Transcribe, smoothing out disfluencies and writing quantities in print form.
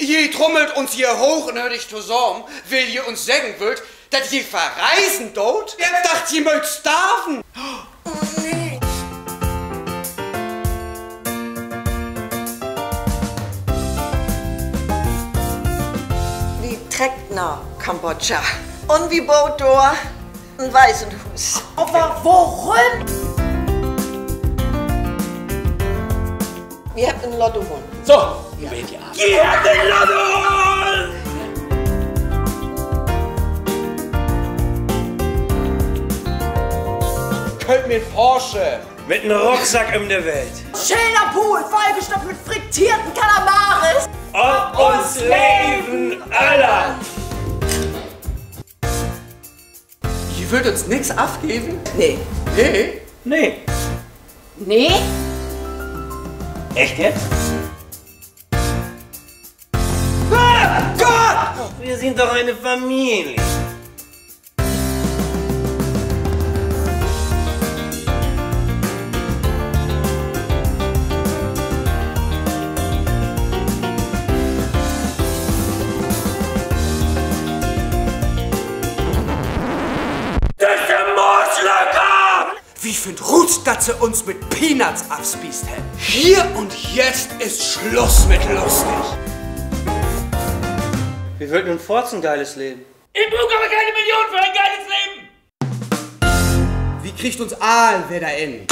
Je trommelt uns hier hochnötig zusammen, will je uns sagen wollt, dass je verreisen dort? Jetzt dacht je mögt starven. Oh nee. Wie trägt nach Kambodscha? Und wie baut da ein Waisenhaus? Aber warum? Wir habt ein Lotto gewonnen. So, ja. Ihr habt den Lotto! Könnt mir Porsche. Mit einem Rucksack um der Welt. Schöner Pool, vollgestopft mit frittierten Kalamaris. Und uns leben alle! Je wollt uns nix abgeben? Nee. Nee. Nee. Nee? Echt jetzt? Gott! Wir sind doch eine Familie. Wie find Ruth, dass sie uns mit Peanuts abspießt haben? Hier und jetzt ist Schluss mit lustig. Wir wollten ein forzengeiles Leben. Ich brauche aber keine Million für ein geiles Leben! Wie kriegt uns Aal wer da in?